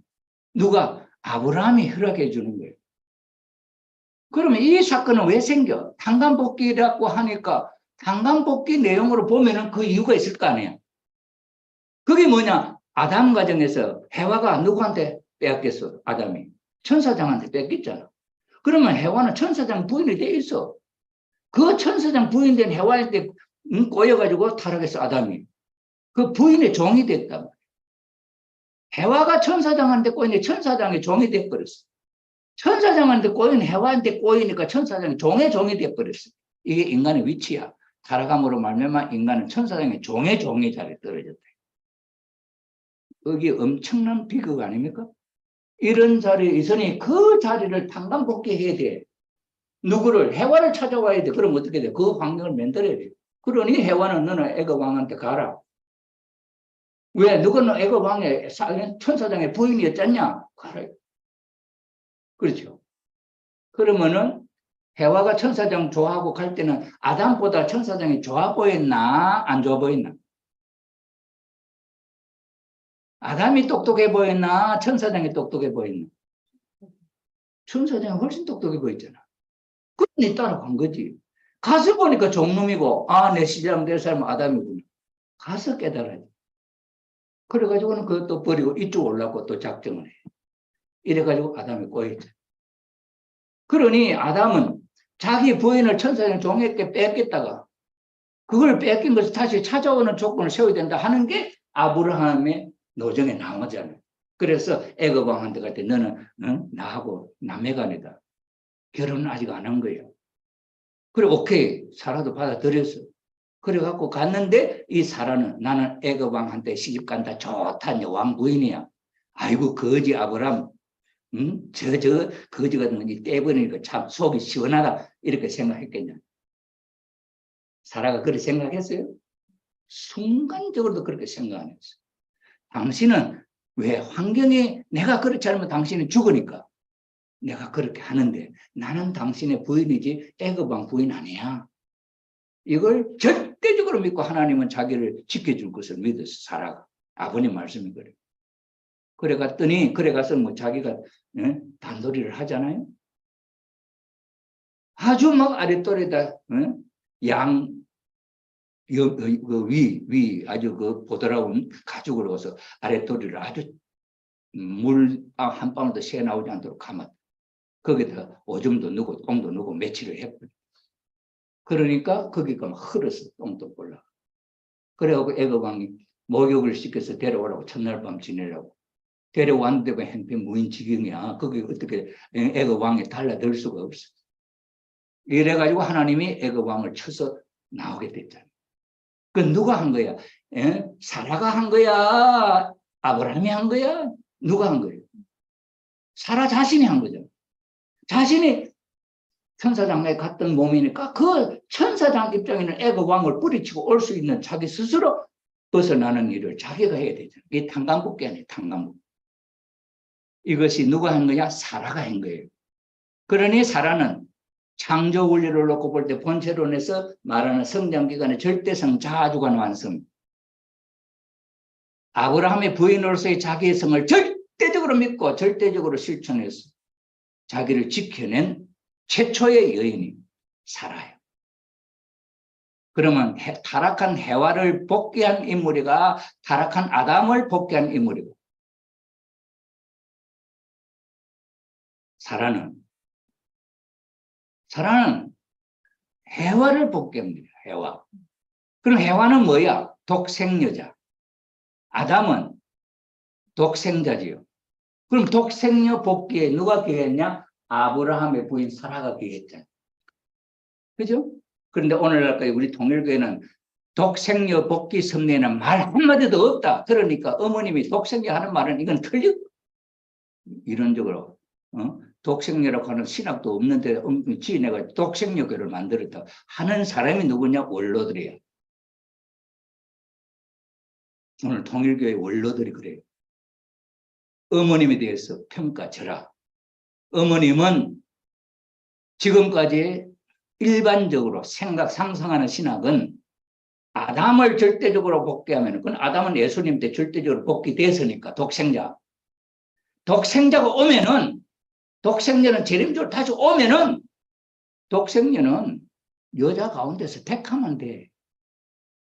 누가? 아브라함이 허락해 주는 거예요. 그러면 이 사건은 왜 생겨? tan감복귀라고 하니까 tan감복귀 내용으로 보면은 그 이유가 있을 거 아니에요. 그게 뭐냐? 아담 가정에서 해와가 누구한테 빼앗겼어? 아담이. 천사장한테 뺏겼잖아. 그러면 해와는 천사장 부인이 돼 있어. 그 천사장 부인된 해와한테 꼬여가지고 타락했어, 아담이. 그 부인의 종이 됐다. 해와가 천사장한테 꼬이는데 천사장의 종이 돼버렸어. 천사장한테 꼬인 해와한테 꼬이니까 천사장이 종의 종이 돼버렸어. 이게 인간의 위치야. 타락함으로 말미암아 인간은 천사장의 종의 자리에 떨어졌다. 여기 엄청난 비극 아닙니까? 이런 자리에 있으니 그 자리를 tan감복귀해야 돼. 누구를? 해와를 찾아와야 돼. 그럼 어떻게 돼? 그 환경을 만들어야 돼. 그러니 해와는 너는 애굽 왕한테 가라. 왜? 누구는 애굽 왕의 천사장의 부인이었잖냐? 가라. 그렇죠. 그러면은 해와가 천사장 좋아하고 갈 때는 아담보다 천사장이 좋아 보였나? 안 좋아 보였나? 아담이 똑똑해 보였나? 천사장이 똑똑해 보였나? 천사장이 훨씬 똑똑해 보였잖아. 그러니 따라간 거지. 가서 보니까 종놈이고, 내 시장 될 사람은 아담이구나. 가서 깨달아야지. 그래가지고는 그것도 버리고 이쪽 올라고 또 작정을 해. 이래가지고 아담이 꼬였죠. 그러니 아담은 자기 부인을 천사장 종에게 뺏겼다가 그걸 뺏긴 것을 다시 찾아오는 조건을 세워야 된다 하는 게 아브라함의 노정에 나오잖아요. 그래서 애굽 왕한테 갈 때 너는 나하고 남매간이다. 결혼은 아직 안 한 거예요. 그래 오케이 사라도 받아들였어. 그래갖고 갔는데 이 사라는 나는 애굽 왕한테 시집 간다 좋다 왕 부인이야. 아이고 거지 아브라함 저 거지 같은 거 떼버리니까 참 속이 시원하다 이렇게 생각했겠냐. 사라가 그렇게 생각했어요? 순간적으로도 그렇게 생각 안 했어요. 당신은 왜 환경이 내가 그렇지 않으면 당신은 죽으니까 내가 그렇게 하는데 나는 당신의 부인이지 애굽 왕 부인 아니야. 이걸 절대적으로 믿고 하나님은 자기를 지켜줄 것을 믿었어. 사라가. 아버님 말씀이 그래. 그래 갔더니 그래 가서 뭐 자기가 단도리를 하잖아요. 아주 막 아랫도리에다 양 위 아주 그 보드라운 가죽으로 해서 아랫도리를 아주 물 한 방울도 새 나오지 않도록 감았다. 거기다 오줌도 넣고 똥도 넣고 며칠을 했거든. 그러니까 거기가 막 흘렀어. 똥도 올라. 그래갖고 애굽 왕이 목욕을 시켜서 데려오라고 첫날 밤 지내라고. 데려왔는데 행편 무인지경이야. 거기 어떻게 애굽 왕이 달라들 수가 없어. 이래가지고 하나님이 애굽 왕을 쳐서 나오게 됐잖아. 그 누가 한 거야? 사라가 한 거야? 아브라함이 한 거야? 누가 한 거예요? 사라 자신이 한 거죠. 자신이 천사장가에 갔던 몸이니까 그 천사장 입장에는 애가 왕을 뿌리치고 올 수 있는 자기 스스로 벗어나는 일을 자기가 해야 되죠. 이게 탕감복귀 아니에요. 탕감복귀. 이것이 누가 한 거냐? 사라가 한 거예요. 그러니 사라는 창조 원리를 놓고 볼 때 본체론에서 말하는 성장기간의 절대성 자주간 완성. 아브라함의 부인으로서의 자기의 성을 절대적으로 믿고 절대적으로 실천해서 자기를 지켜낸 최초의 여인이 사라예요. 그러면 타락한 해와를 복귀한 인물이가 타락한 아담을 복귀한 인물이고, 사라는 해와를 복귀합니다. 해와. 그럼 해와는 뭐야? 독생여자. 아담은 독생자지요. 그럼 독생녀 복귀에 누가 기했냐? 아브라함의 부인 사라가 기했잖아요. 그죠? 그런데 오늘날까지 우리 통일교회는 독생녀 복귀 섭리에는 말 한마디도 없다. 그러니까 어머님이 독생녀 하는 말은 이건 틀려. 이론적으로 독생녀라고 하는 신학도 없는데 지인애가 독생녀교를 만들었다 하는 사람이 누구냐? 원로들이야. 오늘 통일교회 원로들이 그래요. 어머님에 대해서 평가쳐라. 어머님은 지금까지 일반적으로 상상하는 신학은 아담을 절대적으로 복귀하면, 그건 아담은 예수님 때 절대적으로 복귀됐으니까 독생자. 독생자가 오면은, 독생자는 재림적으로 다시 오면은, 독생자는 여자 가운데서 택하면 돼.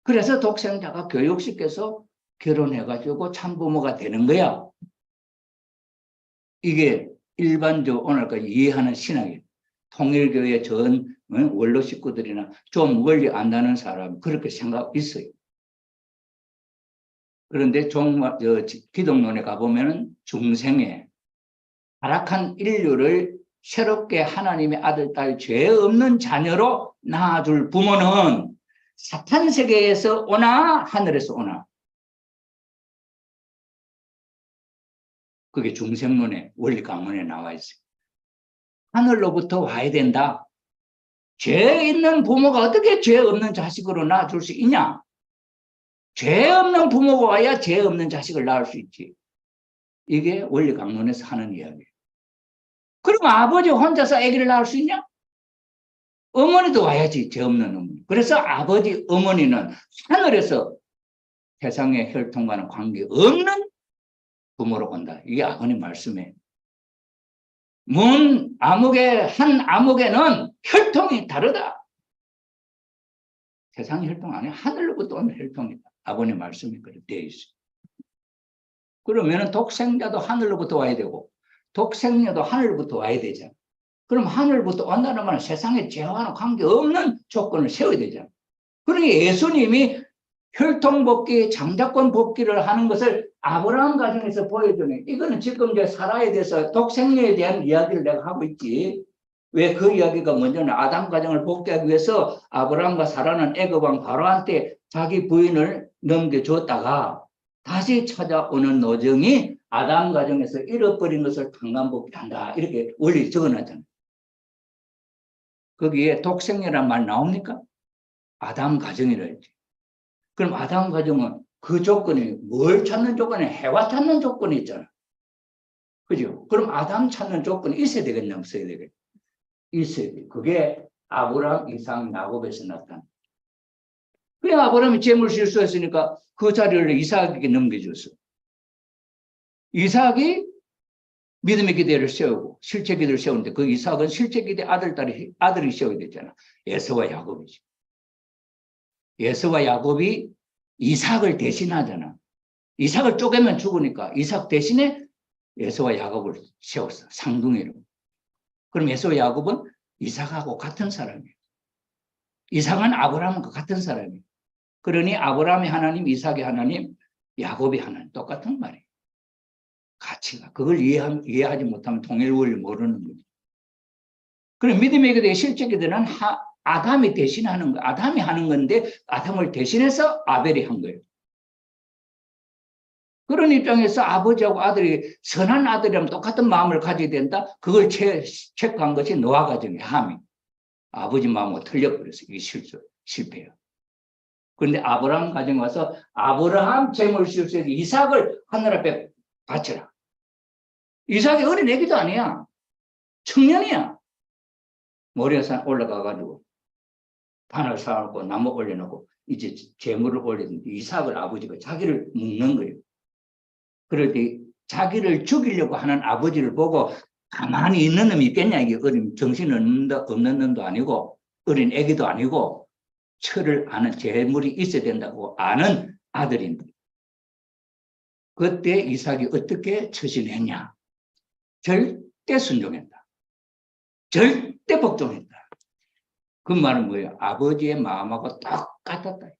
그래서 독생자가 교육시켜서 결혼해가지고 참부모가 되는 거야. 이게 일반적으로 오늘까지 이해하는 신학이에요. 통일교회 전 원로 식구들이나 좀 원리 안다는 사람 그렇게 생각 있어요. 그런데 기독론에 가보면은 중생에 타락한 인류를 새롭게 하나님의 아들, 딸, 죄 없는 자녀로 낳아줄 부모는 사탄 세계에서 오나 하늘에서 오나. 그게 중생론의 원리 강론에 나와 있어요. 하늘로부터 와야 된다. 죄 있는 부모가 어떻게 죄 없는 자식으로 낳아줄 수 있냐? 죄 없는 부모가 와야 죄 없는 자식을 낳을 수 있지. 이게 원리 강론에서 하는 이야기예요. 그럼 아버지 혼자서 아기를 낳을 수 있냐? 어머니도 와야지, 죄 없는 어머니. 그래서 아버지, 어머니는 하늘에서 세상의 혈통과는 관계없는 부모로 온다. 이게 아버님 말씀이에요. 한 암흑에는 혈통이 다르다. 세상의 혈통 아니야. 하늘로부터 오는 혈통이다. 아버님 말씀이 그렇게 되어 있어요. 그러면 독생자도 하늘로부터 와야 되고 독생녀도 하늘로부터 와야 되잖아. 그럼 하늘부터 온다는 말은 세상에 죄와는 관계없는 조건을 세워야 되잖아. 그러니 예수님이 혈통복귀, 장자권 복귀를 하는 것을 아브라함 가정에서 보여주네. 이거는 지금 이제 사라에 대해서 독생녀에 대한 이야기를 내가 하고 있지. 왜 그 이야기가 먼저는 아담 가정을 복귀하기 위해서 아브라함과 사라는 애굽왕 바로한테 자기 부인을 넘겨줬다가 다시 찾아오는 노정이 아담 가정에서 잃어버린 것을 탕감복귀한다. 이렇게 원리 적어놨잖아요. 거기에 독생녀란 말 나옵니까? 아담 가정이라 했지. 그럼 아담 가정은 그 조건이 뭘 찾는 조건이 해와 찾는 조건이 있잖아. 그죠? 그럼 아담 찾는 조건이 있어야 되겠냐, 없어야 되겠냐? 있어야 돼. 그게 아브라함, 이삭, 야곱에서 나타나. 그래, 아브라함이 재물 실수했으니까 그 자리를 이삭에게 넘겨줬어. 이삭이 믿음의 기대를 세우고 실제 기대를 세우는데 그 이삭은 실제 기대 아들이 세워야 되잖아. 에서와 야곱이지. 에서와 야곱이 이삭을 대신하잖아. 이삭을 쪼개면 죽으니까 이삭 대신에 에서와 야곱을 세웠어. 상둥이로. 그럼 에서와 야곱은 이삭하고 같은 사람이에요. 이삭은 아브라함과 같은 사람이에요. 그러니 아브라함의 하나님, 이삭의 하나님, 야곱의 하나님 똑같은 말이에요. 가치가. 그걸 이해하지 못하면 통일 원리 모르는 거죠. 그럼 믿음의 기대의 실제 기대는 아담이 대신하는 거, 아담이 하는 건데 아담을 대신해서 아벨이 한 거예요. 그런 입장에서 아버지하고 아들이 선한 아들이라면 똑같은 마음을 가져야 된다. 그걸 체크한 것이 노아 가정의 함이. 아버지 마음하고 틀려버렸어. 이게 실패야. 그런데 아브라함 가정에 와서 아브라함 재물 실수에서 이삭을 하늘 앞에 바쳐라. 이삭이 어린 애기도 아니야. 청년이야. 모리아산 올라가가지고 판을 쌓아놓고 나무 올려놓고 이제 재물을 올리는데 이삭을 아버지가 자기를 묻는 거예요. 그럴 때 자기를 죽이려고 하는 아버지를 보고 가만히 있는 놈이 있겠냐. 이게 어린 정신 없는 놈도 아니고 어린 애기도 아니고 철을 아는 재물이 있어야 된다고 아는 아들인데 그때 이삭이 어떻게 처신했냐. 절대 순종했다. 절대 복종했다. 그 말은 뭐예요? 아버지의 마음하고 똑같았다.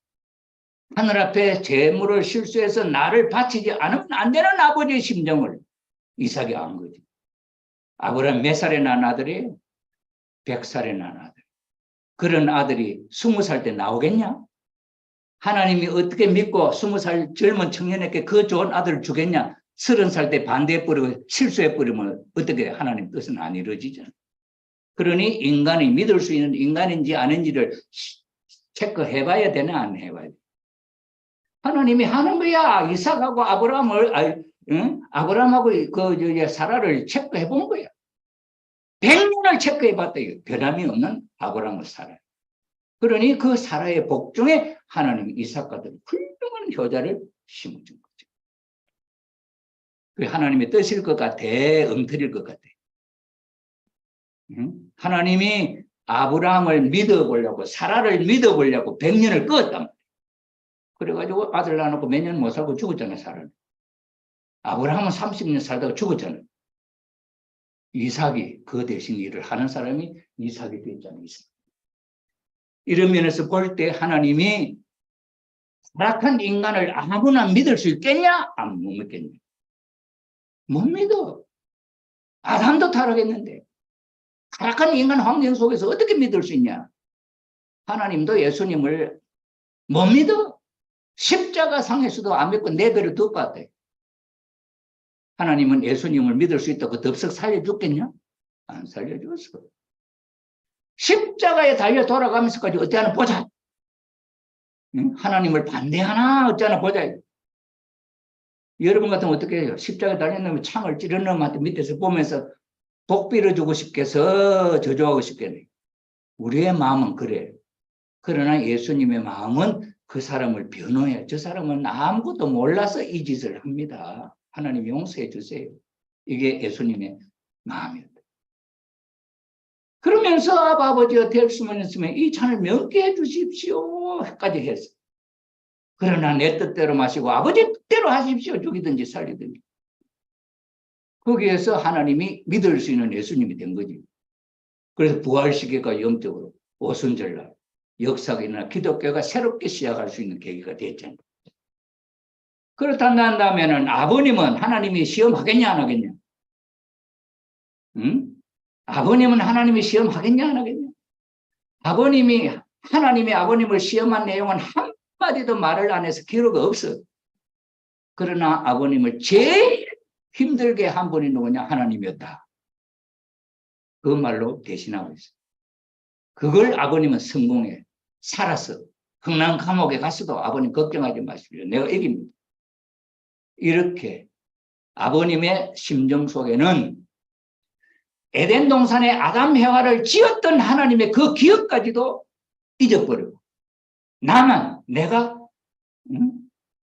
하늘 앞에 재물을 실수해서 나를 바치지 않으면 안 되는 아버지의 심정을 이삭이 안 거지. 아브라함 몇 살에 난 아들이? 100살에 난 아들. 그런 아들이 20살 때 나오겠냐? 하나님이 어떻게 믿고 20살 젊은 청년에게 그 좋은 아들을 주겠냐? 30살 때 반대해버리고 실수해버리면 어떻게 하나님 뜻은 안 이루어지잖아. 그러니 인간이 믿을 수 있는 인간인지 아닌지를 체크해봐야 되나 안 해봐야 돼. 하나님이 하는 거야. 이삭하고 아브라함하고 사라를 체크해 본 거야. 100년을 체크해 봤다. 변함이 없는 아브라함을 사라. 그러니 그 사라의 복종에 하나님이 이삭 같은 훌륭한 효자를 심어준 거죠. 그 하나님의 뜻일 것 같아. 엉터리일 것 같아. 하나님이 아브라함을 믿어보려고 사라를 믿어보려고 100년을 끄었단 말이야. 그래가지고 아들 낳아놓고 몇 년 못 살고 죽었잖아요. 사라는. 아브라함은 30년 살다가 죽었잖아요. 이삭이 그 대신 일을 하는 사람이 이삭이 됐잖아요. 이삭. 이런 면에서 볼 때 하나님이 타락한 인간을 아무나 믿을 수 있겠냐? 못 믿겠냐? 못 믿어. 아담도 타락했는데 타락한 인간 환경 속에서 어떻게 믿을 수 있냐? 하나님도 예수님을 못 믿어. 십자가 상에서도 안 믿고 내버려 둘 것 같아. 하나님은 예수님을 믿을 수 있다고 덥석 살려줬겠냐? 안 살려줬어. 십자가에 달려 돌아가면서까지 어찌 하나 보자. 응? 하나님을 반대하나 어찌 하나 보자. 여러분 같으면 어떻게 해요? 십자가에 달려놓으면 창을 찌르는 놈한테 밑에서 보면서 복 빌어주고 싶겠어? 저주하고 싶겠네. 우리의 마음은 그래. 그러나 예수님의 마음은 그 사람을 변호해. 저 사람은 아무것도 몰라서 이 짓을 합니다. 하나님 용서해 주세요. 이게 예수님의 마음이었다. 그러면서 아버지가 될 수만 있으면 이 잔을 명쾌해 주십시오. 까지 했어. 그러나 내 뜻대로 마시고 아버지 뜻대로 하십시오. 죽이든지 살리든지. 거기에서 하나님이 믿을 수 있는 예수님이 된 거지. 그래서 부활시계가 영적으로 오순절날 역사가 일어나 기독교가 새롭게 시작할 수 있는 계기가 됐잖아요. 그렇다면 아버님은 하나님이 시험하겠냐 안 하겠냐? 응? 아버님은 하나님이 시험하겠냐 안 하겠냐? 하나님이 아버님을 시험한 내용은 한마디도 말을 안 해서 기록 없어. 그러나 아버님을 제일 힘들게 한 분이 누구냐? 하나님이었다. 그 말로 대신하고 있어. 그걸 아버님은 성공해. 살았어. 흥남 감옥에 갔어도 아버님 걱정하지 마십시오. 내가 이깁니다. 이렇게 아버님의 심정 속에는 에덴 동산에 아담 해와를 지었던 하나님의 그 기억까지도 잊어버리고 나만 내가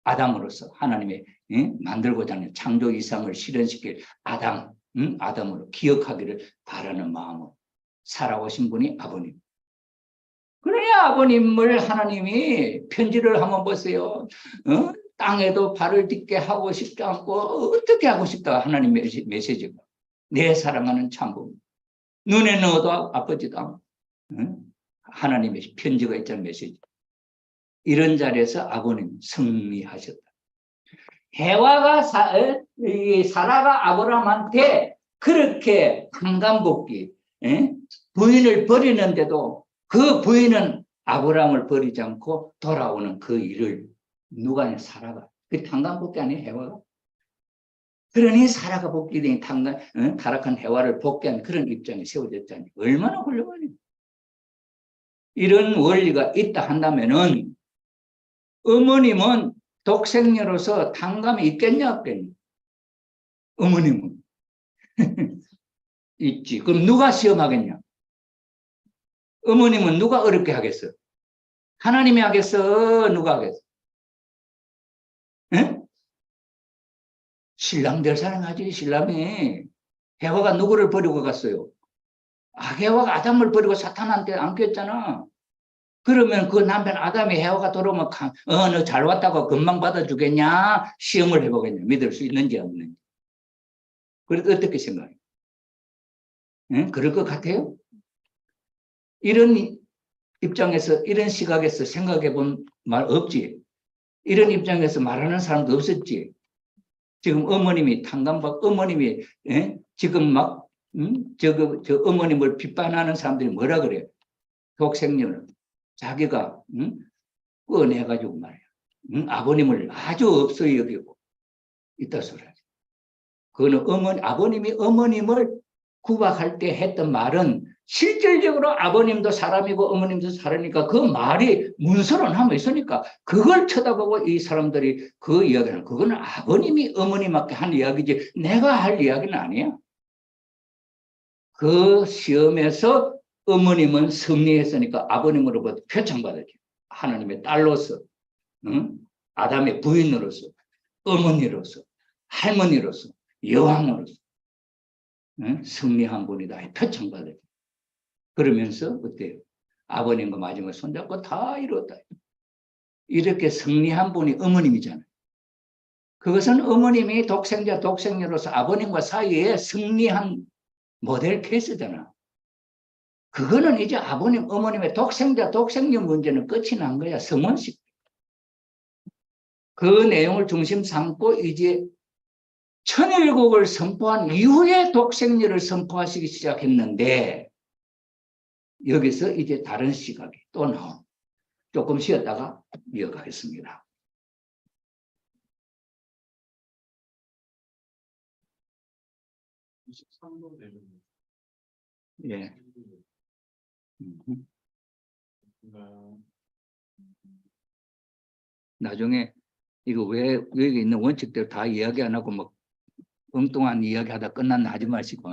아담으로서 하나님의 만들고자 하는 창조 이상을 실현시킬 아담으로 기억하기를 바라는 마음으로 살아오신 분이 아버님. 그러냐 아버님을 하나님이 편지를 한번 보세요. 땅에도 발을 딛게 하고 싶지 않고 어떻게 하고 싶다 하나님의 메시지가. 내 사랑하는 참부모. 눈에 넣어도 아프지도 않고 하나님의 편지가 있잖아요. 메시지. 이런 자리에서 아버님 승리하셨다. 해와가 사라가 아브라함한테 그렇게 한간복귀 부인을 버리는데도 그 부인은 아브라함을 버리지 않고 돌아오는 그 일을 누가 사라가 그 한간복귀 아니에요? 해와가 그러니 사라가 복귀된 타락한 해와를 복귀한 그런 입장이 세워졌잖아요. 얼마나 훌륭하니. 이런 원리가 있다 한다면은 어머님은 독생녀로서 탕감이 있겠냐 없겠냐? 어머님은 있지. 그럼 누가 시험하겠냐? 어머님은 누가 어렵게 하겠어? 하나님이 하겠어? 누가 하겠어? 에? 신랑들 사랑하지. 신랑이. 해와가 누구를 버리고 갔어요? 해와가 아담을 버리고 사탄한테 안겼잖아. 그러면 그 남편 아담이 해와가 돌아오면 너 잘 왔다고 금방 받아주겠냐? 시험을 해보겠냐? 믿을 수 있는지 없는지. 그래도 어떻게 생각해요? 그럴 것 같아요? 이런 입장에서, 이런 시각에서 생각해 본 말 없지. 이런 입장에서 말하는 사람도 없었지. 지금 어머님이 탕감받고 어머님이 지금 막 저 어머님을 비판하는 사람들이 뭐라 그래요? 독생녀를 자기가 꺼내가지고 말이야. 아버님을 아주 없어요 여기고 있다 소리야. 그거는 아버님이 어머님을 구박할 때 했던 말은 실질적으로 아버님도 사람이고 어머님도 사람이니까 그 말이 문서로 남아 있으니까 그걸 쳐다보고 이 사람들이 그 이야기는 그거는 아버님이 어머님한테 한 이야기지 내가 할 이야기는 아니야. 그 시험에서 어머님은 승리했으니까 아버님으로부터 표창받았죠. 하나님의 딸로서, 아담의 부인으로서, 어머니로서, 할머니로서, 여왕으로서 승리한 분이다. 표창받았죠. 그러면서 어때요? 아버님과 마지막에 손잡고 다 이뤘다. 이렇게 승리한 분이 어머님이잖아요. 그것은 어머님이 독생녀로서 아버님과 사이에 승리한 모델 케이스잖아. 그거는 이제 아버님, 어머님의 독생녀 문제는 끝이 난 거야. 성원식. 그 내용을 중심 삼고 이제 천일국을 선포한 이후에 독생녀를 선포하시기 시작했는데 여기서 이제 다른 시각이 또 나온. 조금 쉬었다가 이어가겠습니다. 예. 나중에 이거 왜 여기 있는 원칙대로 다 이야기 안 하고 막 엉뚱한 이야기 하다 끝났나 하지 마시고